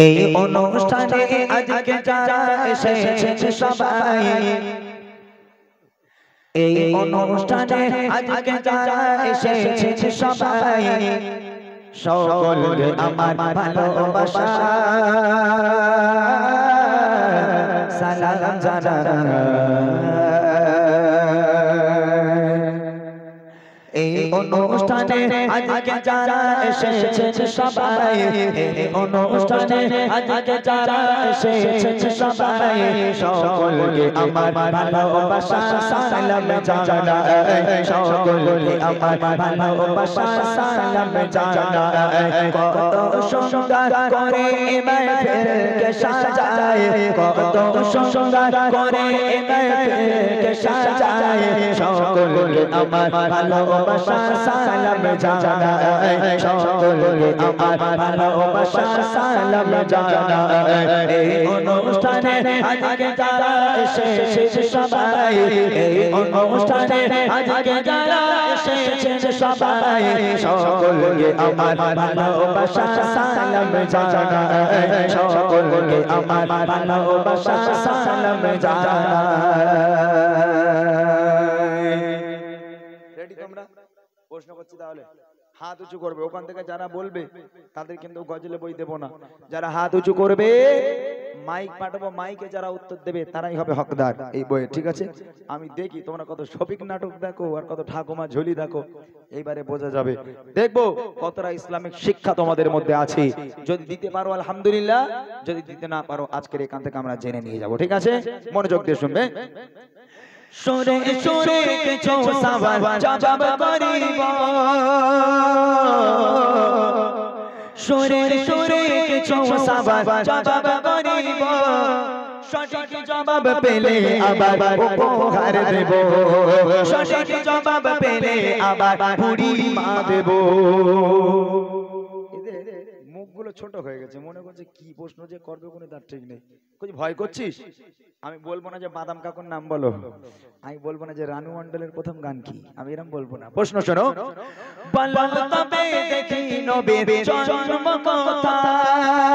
এই অনুষ্ঠানে আজকে যারা এসেছে সবাই, এই অনুষ্ঠানে আজকে যারা এসেছে সবাই, সকলকে আমার ভালোবাসা সালাম জানাই। এই অনুষ্ঠানে আজকে যারা এসেছে সবাই, এই অনুষ্ঠানে আজকে যারা এসেছে সবাই, সকলকে আমার ভালোবাসা সালাম জানাই, সকলকে আমার ভালোবাসা সালাম জানাই। কত সুন্দর করে মাহফিলকে সাজায়, কত সুন্দর করে মাহফিলকে সাজায়, সকলকে আমার ভালোবাসা সালাম জানাই, সকলকে আমার ভালোবাসা সালাম জানাই। এই অনুষ্ঠানে আজকে যারা এসেছে সবাই, এই অনুষ্ঠানে আজকে যারা এসেছে সবাই, সকলকে আমার ভালোবাসা সালাম জানাই, সকলকে আমার ভালোবাসা সালাম জানাই। রেডি তোমরা? প্রশ্ন করছি তাহলে হাত উঁচু করবে, ওখান থেকে যারা বলবে তাদের কিন্তু গজলে বই দেব না। যারা হাত উঁচু করবে মাইক পাঠাবো, মাইকে যারা উত্তর দেবে তারাই হবে হকদার এই বইয়ে, ঠিক আছে? আমি দেখি তোমরা কত শফিক নাটক দেখো আর কত ঠাকুমা ঝুলি দেখো, এইবারে বোঝা যাবে, দেখবো কতটা ইসলামিক শিক্ষা তোমাদের মধ্যে আছে। যদি দিতে পারো আলহামদুলিল্লাহ, যদি দিতে না পারো আজকের এখান থেকে আমরা জেনে নিয়ে যাব, ঠিক আছে? মনোযোগ দিয়ে শুনবে। সুরে সুরে কিছু সওয়াল জবাব করিব, সুরে সুরে কিছু সওয়াল জবাব করিব, সঠিক জবাব পেলে আবার উপহার দেব, সঠিক জবাব পেলে আবার পুরি মা দেব। মুখগুলো ছোট হয়ে গেছে, মনে করছে কি প্রশ্ন যে করবে কোনো তার ঠিক নেই। ভয় করছিস? আমি বলবো না যে বাদাম কাকুর নাম বলো, আমি বলবো না যে রানু মণ্ডলের প্রথম গান কি, আমি এরকম বলবো না। প্রশ্ন শোনো, বলো তবে দেখি নবীর জন্ম কোথায়,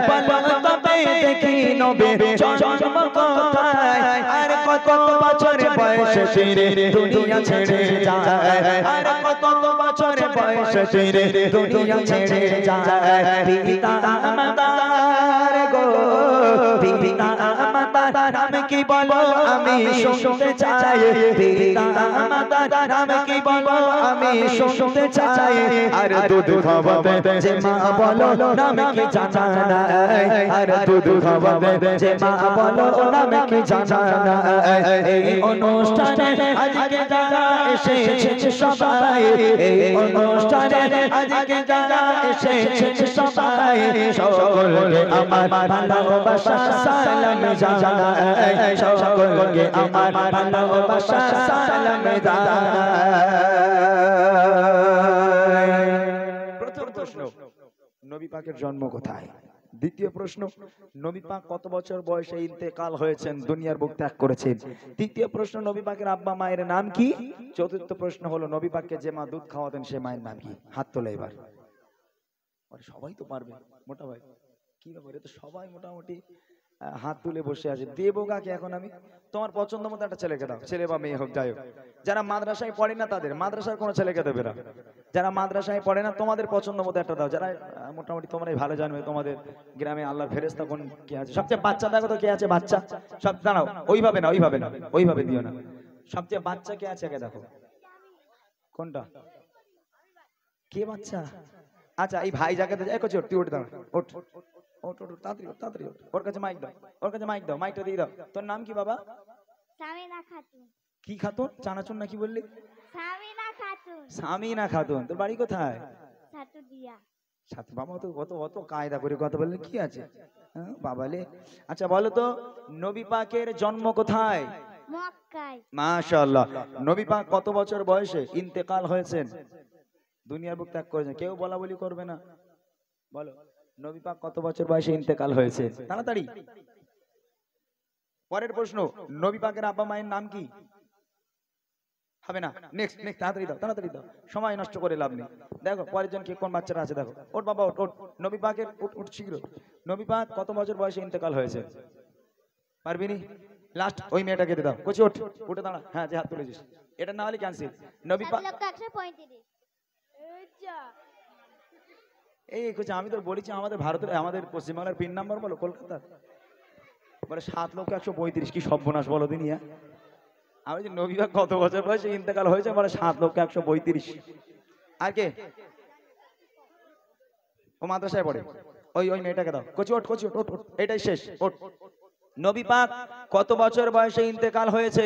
বলো তবে দেখি নবীর জন্ম কোথায়, আর কত বছর বয়সে তিনি দুনিয়া ছেড়ে যায়, আর কত বছর বয়সে তিনি দুনিয়া ছেড়ে যায়। পিতা আমাদের গো, পিতা আমাদের নাম কি বলো আমি শুনতে চাই, পিতা আমাদের নাম কি বলো আমি শুনতে চাই, আর দুধ খাওয়াতে যে মা বলো নাম কি জানা নাই, আর দুধ খাওয়াতে যে মা বলো নাম কি জানা নাই। এই অনুষ্ঠানে আজকে যারা এসেছে সবাই, এই অনুষ্ঠানে আজকে যারা এসেছে সবাই, সকলকে আমার ভালোবাসা সালাম জানাই, সকলকে আমার ভালোবাসা সালাম জানাই। প্রথম প্রশ্ন, নবী পাকের জন্ম কোথায়? দ্বিতীয় প্রশ্ন, নবী পাক কত বছর বয়সে ইন্তেকাল হয়েছেন, দুনিয়ার বুক ত্যাগ করেছেন? তৃতীয় প্রশ্ন, নবী পাকের আব্বা মায়ের নাম কি? চতুর্থ প্রশ্ন হলো নবী পাককে যে মা দুধ খাওয়াতেন সে মায়ের নাম কি? হাত তোলে এবার। সবাই তো পারবে মোটা ভাই, কি ব্যাপার, তো সবাই মোটামুটি হাত তুলে বসে আছে। দেবো কাকে এখন আমি? তোমার পছন্দ মতো একটা ছেলেকে দাও, ছেলে বা মেয়ে হোক যাই হোক। যারা মাদ্রাসায় পড়ে না তাদের, মাদ্রাসার কোনো ছেলেকে দেবে না। যারা মাদ্রাসায় পড়ে না তোমাদের পছন্দ মতো একটা দাও। যারা মোটামুটি তোমরাই ভালো জানবে তোমাদের গ্রামে আল্লাহর ফেরেশতা কোন কে আছে। সবচেয়ে বাচ্চা দেখো তো কে আছে, বাচ্চা সব দাঁড়াও, ওইভাবে না ওইভাবে না ওইভাবে দিও না, সবচেয়ে বাচ্চা কে আছে আগে দেখো। কোনটা? কে বাচ্চা? আচ্ছা এই ভাই যাকে তুই ওঠ দাও, ওঠ ওঠ ওঠ তাড়াতাড়ি তাড়াতাড়ি, ওর কাছে মাইক দাও, ওর কাছে মাইক দাও, মাইকটা দিয়ে দাও। তোর নাম কি বাবা? সামিনা খাতুন। কি খাতুন? চানাচুর নাকি বললি? সামিনা খাতুন। সামিনা খাতুন। তোর বাড়ি কোথায়? সাতুদিয়া। সাথে বাবা তো কত কত কায়দা করে কথা বললে কি আছে বাবালে। আচ্ছা বলো তো নবী পাকের জন্ম কোথায়? মক্কায়। মাশাআল্লাহ। নবী পাক কত বছর বয়সে ইন্তেকাল হয়েছেন, দুনিয়ার বুক ত্যাগ করেছেন? কেউ বলা বলি করবে না, বলো নবী পাক কত বছর বয়সে ইন্তেকাল হয়েছে? তাড়াতাড়ি। পরের প্রশ্ন, নবী পাকের আব্বা মায়ের নাম কি? হবে না। নেক্সট নেক্সট, তাড়াতাড়ি দাও তাড়াতাড়ি দাও, সময় নষ্ট করে লাভ নেই। দেখো পরের জন কে কোন বাচ্চারা আছে দেখো। ওঠ বাবা ওঠ ওঠ। নবী পাকের উঠ উঠ শীঘ্র। নবী পাক কত বছর বয়সে ইন্তেকাল হয়েছে? পারবি নি? লাস্ট ওই মেয়েটাকে দিয়ে দাও। কোচি ওঠ, উঠে দাঁড়া। হ্যাঁ যে হাত তুলেছিস, এটা না হলে ক্যান্সেল। নবী পাক 7,135,000। এই কোচি আমি তো বলেছি আমাদের ভারতের আমাদের পশ্চিমবাংলার পিন নাম্বার বলো কলকাতার, বলে 7,135,000। কি সর্বনাশ বলো দিনি। হ্যাঁ আমি যে নবী পাক কত বছর বয়সে ইন্তেকাল হয়েছে, বলে 7,135,000। আর কে? ও মাদ্রাসায় পড়ে, ওই ওই মেয়েটাকে দাও। কোচি ওঠ কোচি ওঠ ওঠ ওঠ, এটাই শেষ ওঠ। নবী পাক কত বছর বয়সে ইন্তেকাল হয়েছে?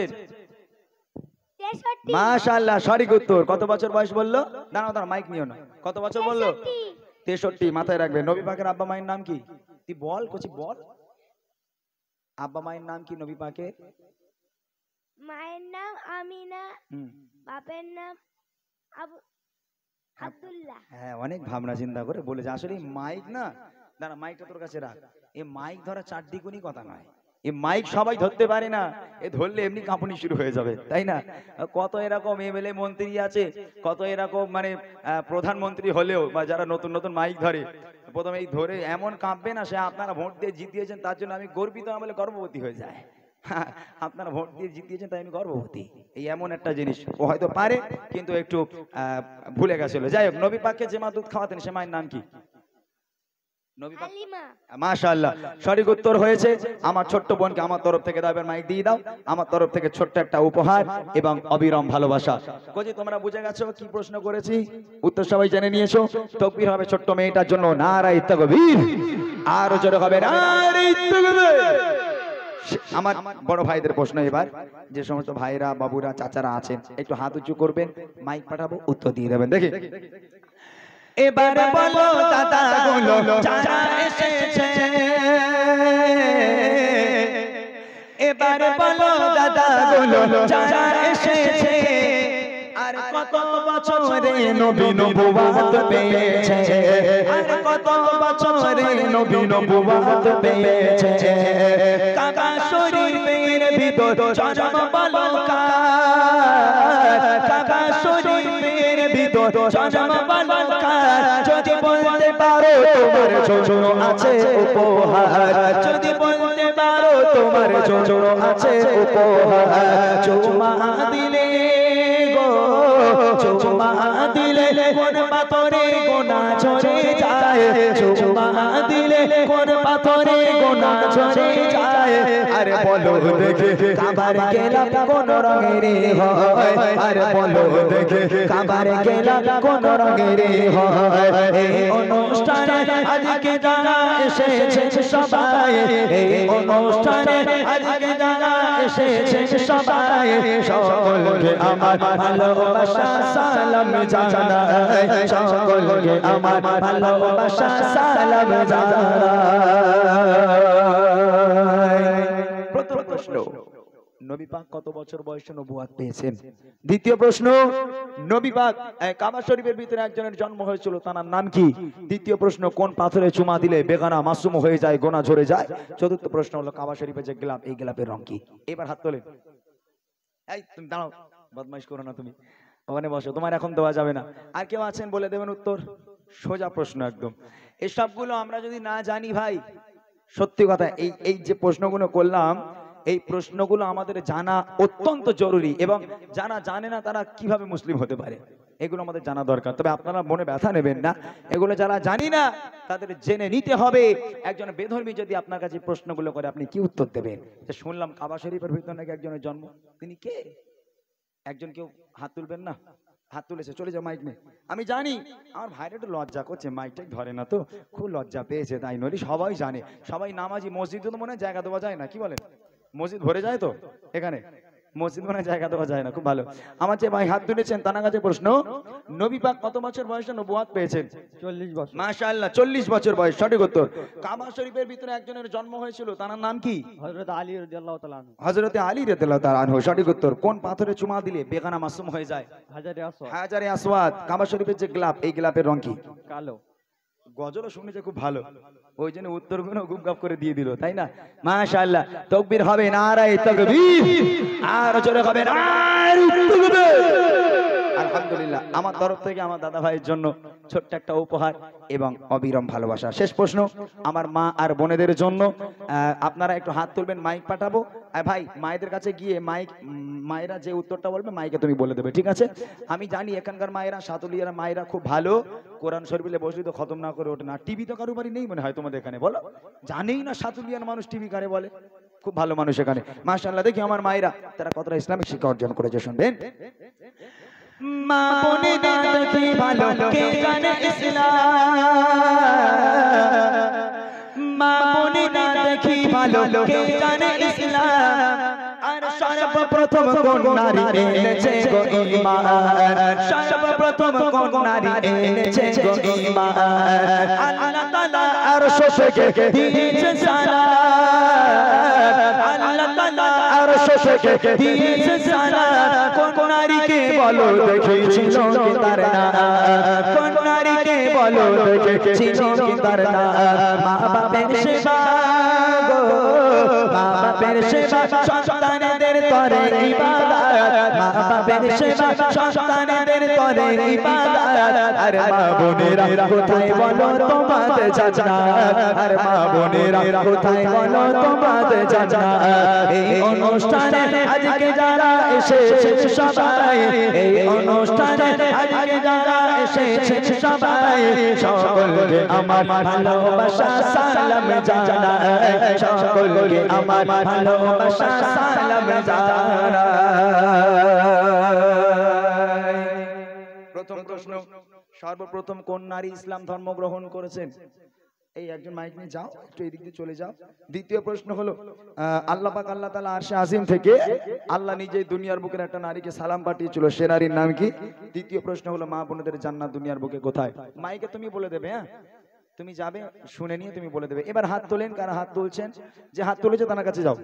63। মাশাআল্লাহ সঠিক উত্তর। কত বছর বয়স বললো? দাঁড়াও দাঁড়াও, মাইক নিও না। কত বছর বললো? 63। মাথায় রাখবে। নবী পাকের আব্বা মায়ের নাম কি? তুই বল কোচি বল, আব্বা মায়ের নাম কি নবী পাকের? মায়ের নাম আমিনা, হুম বাপের নাম আব্দুল্লাহ। হ্যাঁ অনেক ভাবনা চিন্তা করে বলেছে। আসলে এই মাইক না, দাঁড়া মাইকটা তোর কাছে রাখ। এই মাইক ধরা চারদিকুনি কথা নয়, এই মাইক সবাই ধরতে পারে না। এ ধরলে এমনি কাঁপুনি শুরু হয়ে যাবে, তাই না? কত এরকম এমএলএ মন্ত্রী আছে, কত এরকম মানে প্রধানমন্ত্রী হলেও বা যারা নতুন নতুন মাইক ধরে, প্রথমে এই ধরে এমন কাঁপবে না, সে আপনারা ভোট দিয়ে জিতিয়েছেন তার জন্য আমি গর্বিত, না বলে গর্ভবতী হয়ে যায়। আপনারা ভোট দিয়ে জিতিয়েছেন তাই আমি গর্ভবতী, এই এমন একটা জিনিস। ও হয়তো পারে কিন্তু একটু ভুলে গেছিল। যাই হোক, নবী পাককে যে মা দুধ খাওয়াতেন সে মায়ের নাম কি? নবী পাক। হালিমা। মাশাআল্লাহ সঠিক উত্তর হয়েছে। আমার ছোট্ট বোনকে আমার তরফ থেকে দাও, এবার মাইক দিয়ে দাও। আমার তরফ থেকে ছোট্ট একটা উপহার এবং অবিরাম ভালোবাসা। কোজি তোমরা বুঝে গেছো কি প্রশ্ন করেছি? উত্তর সবাই জেনে নিয়েছো? তাকবীর হবে ছোট্ট মেয়েটার জন্য, নারায়ে তাকবীর। আর জোরে হবে নারায়ে তাকবীর। আমার বড় ভাইদের প্রশ্ন এবার, যে সমস্ত ভাইরা বাবুরা চাচারা আছেন একটু হাত উঁচু করবেন, মাইক পাঠাবো উত্তর দিয়ে দেবেন। দেখি এবার বলো দাদা গুলো যারা এসেছে, এবার বলো দাদা গুলো যারা এসেছে, আর কত বছরে নবী নবুয়ত পেয়েছে, আর কত বছরে নবী নবুয়ত পেয়েছে। কাবা শরীফের ভিতর জন্ম বলো কার, কাবা শরীফের ভিতর জন্ম বলো কার। যদি বলতে পারো তোমার জন্য আছে উপহার, যদি বলতে পারো তোমার জন্য আছে উপহার। চুমা দিলে গো, চুমা দিলে কোন পাথরে গোনা ঝরে যায়, চুমা দিলে কোন পাথরে গোনা ঝরে যায়। আরে বলো দেখে কাবার গেলাম কোন রঙের হয়, আরে বলো দেখে কাবার গেলাম কোন রঙের হয়। এই অনুষ্ঠানে আজকে যারা এসেছে সবাই, এই অনুষ্ঠানে আজকে যারা এসেছে সবাই, সকলকে আমার ভালোবাসা সালাম জানাই, সকলকে আমার ভালোবাসা সালাম জানাই। প্রথম প্রশ্ন, নবী পাক কত বছর বয়সে নবুয়ত পেয়েছেন? দ্বিতীয় প্রশ্ন, নবী পাক কাবা শরীফের ভিতরে একজনের জন্ম হয়েছিল, তার নাম কি? তৃতীয় প্রশ্ন, কোন পাথরে চুমা দিলে বেগানা মাসুম হয়ে যায়, গোনা ঝরে যায়? চতুর্থ প্রশ্ন হলো কাবা শরীফের যে গোলাপ, এই গোলাপের রং কি? এবার হাত তোলেন। এই তুমি দাঁড়াও, বদমাইশ করো না তুমি, ওখানে বসো, তোমার এখন দেওয়া যাবে না। আর কেউ আছেন বলে দেবেন উত্তর? সোজা প্রশ্ন একদম। এসবগুলো আমরা যদি না জানি ভাই, সত্যি কথা, এই যে প্রশ্নগুলো করলাম, এই প্রশ্নগুলো আমাদের জানা অত্যন্ত জরুরি, এবং যারা জানে না তারা কিভাবে মুসলিম হতে পারে এগুলো আমাদের জানা দরকার। তবে আপনারা মনে ব্যথা নেবেন না, এগুলো যারা জানি না তাদের জেনে নিতে হবে। একজন বেধর্মী যদি আপনার কাছে প্রশ্নগুলো করে, আপনি কি উত্তর দেবেন? যে শুনলাম কাবা শরীফের ভিতর নাকি একজনের জন্ম, তিনি কে? একজন কেউ হাত তুলবেন না? হাত তুলেছে, চলে যাও, মাইক নেই। আমি জানি আমার ভাইরা একটু লজ্জা করছে, মাইকটাই ধরে না তো, খুব লজ্জা পেয়েছে, তাই নইলে সবাই জানে, সবাই নামাজি। মসজিদে তো মনে হয় জায়গা দেওয়া যায় না, কি বলেন? মসজিদ ভরে যায় তো, এখানে মসজিদ মনে হয় জায়গা দেওয়া যায় না, খুব ভালো। আমার যে ভাই হাত তুলেছেন তার কাছে প্রশ্ন, নবী পাক কত বছর বয়সে নবুয়ত পেয়েছেন? 40 বছর। মাশাআল্লাহ 40 বছর বয়স, সঠিক উত্তর। কাবা শরীফের ভিতরে একজনের জন্ম হয়েছিল, তার নাম কি? হযরত আলী রাদিয়াল্লাহু তাআলা আনহু। হযরতে আলী রাদিয়াল্লাহু তাআলা আনহু, সঠিক উত্তর। কোন পাথরে চুমা দিলে বেগানা মাসুম হয়ে যায়? হাজারে আসওয়াদ। হাজারে আসওয়াদ। কাবা শরীফের যে গোলাপ, এই গোলাপের রং কি? কালো। গজলও শুনেছে খুব ভালো, ওই জন্য উত্তরগুলো গুপগাপ করে দিয়ে দিল, তাই না? মাশাআল্লাহ তাকবীর হবে, নারায়ে তাকবীর। আর জোরে হবে নারায়ে আলহামদুলিল্লাহ, আমার তরফ থেকে আমার দাদা ভাইয়ের জন্য ছোট্ট একটা উপহার এবং অবিরাম ভালোবাসা। শেষ প্রশ্ন আমার মা আর বোনেদের জন্য, আপনারা একটু হাত তুলবেন, মাইক পাঠাবো। ভাই মায়েদের কাছে গিয়ে মায়েরা যে উত্তরটা বলবে মাইকে তুমি বলে দেবে, ঠিক আছে? আমি জানি এখানকার মায়েরা, সাতুলিয়ার মায়েরা খুব ভালো, কোরআন শরীফে বসলে তো খতম না করে ওঠে না। টিভি তো কারো বাড়ি নেই মনে হয় তোমাদের এখানে, বলো? জানেই না সাতুলিয়ার মানুষ টিভি কারে বলে। খুব ভালো মানুষ এখানে, মাশাআল্লাহ। দেখি আমার মায়েরা তারা কতটা ইসলামিক শিক্ষা অর্জন করেছে, শুনবেন। মা বোনেদের দেখি ভালো কে জানে ইসলাম, মা বোনেদের দেখি ভালো কে জানে ইসলাম, আর সর্বপ্রথম কোন নারী এনেছে গো ঈমান, সর্বপ্রথম কোন নারী এনেছে গো ঈমান, আল্লাহ তাআলা আরশ থেকে দিয়েছে সালাম, আল্লাহ তাআলা আরশ থেকে দিয়েছে সালাম। কোন নারীকে বলো দেখেছিল কি তার নাম, কোন নারীকে বলো দেখেছিল কি তার নাম, মা বাপের সেবা গো, মা বাপের সেবা সন্তানদের করে ইবাদত, মা বাপের সেবা সন্তানদের করে ইবাদত। আর মা বোনেরা কোথায় বলো তোমাদের জান্নাত, আর মা বোনেরা কোথায় বলো তোমাদের জান্নাত। এই অনুষ্ঠানে আজকে যারা এসেছে সবাই, এই অনুষ্ঠানে আজকে যারা এসেছে সবাই, সকলকে আমার ভালোবাসা সালাম জানাই, সকলকে আমার ভালোবাসা সালাম জানাই। প্রথম প্রশ্ন, সর্বপ্রথম কোন নারী ইসলাম ধর্ম গ্রহণ করেছেন? এই একজন মাইক নিয়ে যাও, একটু এদিক দিয়ে চলে যাও। দ্বিতীয় প্রশ্ন হলো, আল্লাহ পাক আল্লাহ তাআলা আরশে আজিম থেকে আল্লাহ নিজেই দুনিয়ার বুকের একটা নারীকে সালাম পাঠিয়েছিল, সে নারীর নাম কি? তৃতীয় প্রশ্ন হলো, মা বোনেদের জান্নাত দুনিয়ার বুকে কোথায়? মাইকে তুমি বলে দেবে, হ্যাঁ তুমি যাবে শুনে নিয়ে তুমি বলে দেবে। এবার হাত তোলেন, কারা হাত তুলছেন? যে হাত তুলেছে তার কাছে যাও,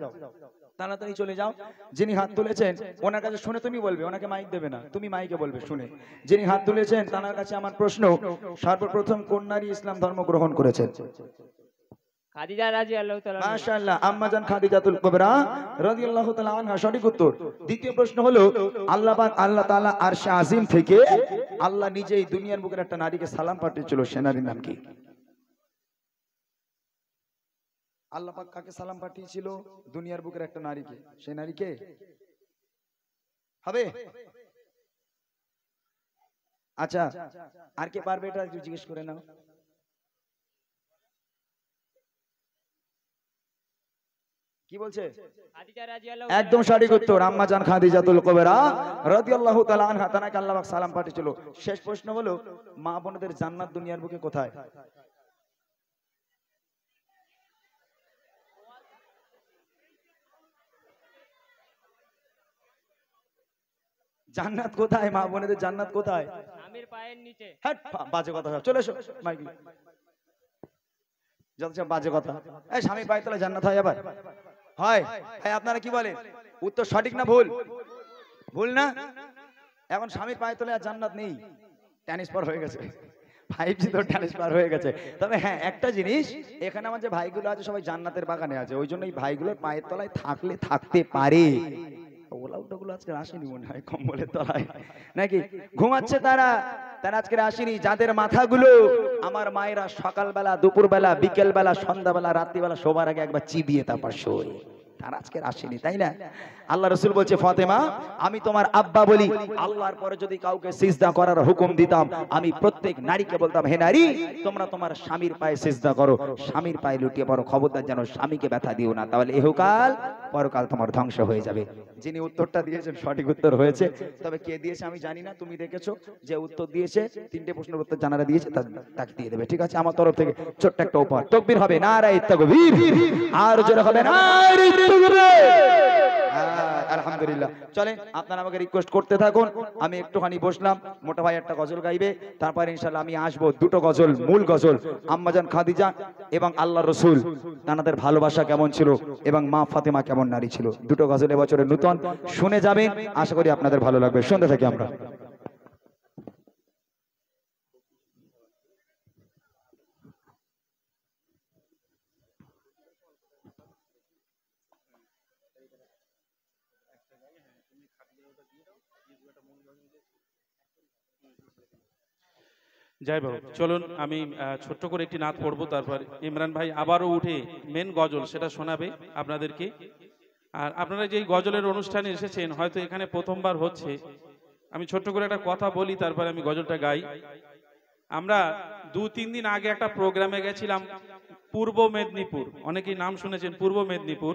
তাড়াতাড়ি চলে যাও। যিনি হাত তুলেছেন ওনার কাছে শুনে তুমি বলবে, ওনাকে মাইক দেবে না, তুমি মাইকে বলবে শুনে। যিনি হাত তুলেছেন তার কাছে আমার প্রশ্ন, সর্বপ্রথম কোন নারী ইসলাম ধর্ম গ্রহণ করেছেন? খাদিজা রাদিয়াল্লাহু তাআলা। মাশাআল্লাহ, আম্মা জান খাদিজাতুল কুবরা রাদিয়াল্লাহু তাআলা আনহা, সঠিক উত্তর। দ্বিতীয় প্রশ্ন হলো, আল্লাহ পাক আল্লাহ তাআলা আরশে আজিম থেকে আল্লাহ নিজেই দুনিয়ার বুকের একটা নারীকে সালাম পাঠিয়েছিল, সে নারীর নাম কি? আল্লাহ পাক কাকে সালাম পাঠিয়েছিল? দুনিয়ার বুকের একটা নারীকে, সেই নারী কে হবে? আচ্ছা, আর কে পারবে এটা একটু জিজ্ঞেস করে নাও। কি বলছে? খাদিজা রাদিয়াল্লাহু একদম সঠিক উত্তর, আম্মা জান খাদিজাতুল কুবরা রাদিয়াল্লাহু তাআলা আনহা, তাকে আল্লাহ পাক সালাম পাঠিয়েছিল। শেষ প্রশ্ন হলো, মা বোনদের জান্নাত দুনিয়ার বুকে কোথায়? জান্নাত কোথায়? মা বোনেদের জান্নাত কোথায়? স্বামীর পায়ের নিচে। হ্যাট, বাজে কথা সব। চলে এসো মাইক নিয়ে। যত সব বাজে কথা। এই স্বামী পায়ের তলায় জান্নাত হয় আবার? হয়? ভাই আপনারা কি বলেন? উত্তর সঠিক না ভুল? ভুল না? এখন স্বামীর পায়ের তলায় আর জান্নাত নেই, ট্রান্সফার হয়ে গেছে, 5G তো ট্রান্সফার হয়ে গেছে। তবে হ্যাঁ একটা জিনিস, এখানে আমার যে ভাইগুলো আছে সবাই জান্নাতের বাগানে আছে, ওই জন্য এই ভাইগুলোর পায়ের তলায় থাকলে থাকতে পারে। ওগুলো আজকে আসেনি মনে হয় কম্বলের তলায়, নাকি ঘুমাচ্ছে তারা? তারা আজকে আসেনি। যাদের মাথাগুলো আমার মায়েরা সকালবেলা, দুপুরবেলা, বিকেলবেলা, সন্ধ্যাবেলা, রাত্রিবেলা শোবার আগে একবার চিবিয়ে তারপর শোয়, তারা আজকে আসেনি, তাই না? আল্লাহ রাসূল বলছে, ফাতেমা আমি তোমার আব্বা বলি, আল্লাহর পরে যদি কাউকে সিজদা করার হুকুম দিতাম, আমি প্রত্যেক নারীকে বলতাম, হে নারী তোমরা তোমার স্বামীর পায়ে সিজদা করো, স্বামীর পায়ে লুটিয়ে পড়ো, খবরদার যেন স্বামীকে ব্যথা দিও না, তাহলে ইহকাল পরকাল তোমার ধ্বংস হয়ে যাবে। যিনি উত্তরটা দিয়েছেন সঠিক উত্তর হয়েছে, তবে কে দিয়েছে আমি জানি না, তুমি দেখেছো যে উত্তর দিয়েছে, তিনটে প্রশ্নের উত্তর জানারা দিয়েছে তাকে দিয়ে দেবে, ঠিক আছে? আমার তরফ থেকে ছোট্ট একটা উপহার। তাকবীর হবে, নারায়ে তাকবীর, আর জোরে হবে নারায়ে তাকবীর। আলহামদুলিল্লাহ। চলেন আপনারা আমাকে রিকোয়েস্ট করতে থাকুন, আমি একটুখানি বসলাম, মোটা ভাই একটা গজল গাইবে, তারপর ইনশাআল্লাহ আমি আসবো দুটো গজল, মূল গজল, আম্মাজান খাদিজা এবং আল্লাহ রসুল তাদের ভালোবাসা কেমন ছিল এবং মা ফাতেমা কেমন নারী ছিল, দুটো গজল এবছরের নতুন, শুনে যাবেন, আশা করি আপনাদের ভালো লাগবে। শুনতে থাকি আমরা। যাই বাবু, চলুন আমি ছোট্ট করে একটি নাত পড়বো, তারপর ইমরান ভাই আবারও উঠে মেন গজল সেটা শোনাবে আপনাদেরকে। আর আপনারা যে গজলের অনুষ্ঠানে এসেছেন, হয়তো এখানে প্রথমবার হচ্ছে, আমি ছোট্ট করে একটা কথা বলি, তারপরে আমি গজলটা গাই। আমরা 2-3 দিন আগে একটা প্রোগ্রামে গেছিলাম পূর্ব মেদিনীপুর, অনেকেই নাম শুনেছেন পূর্ব মেদিনীপুর।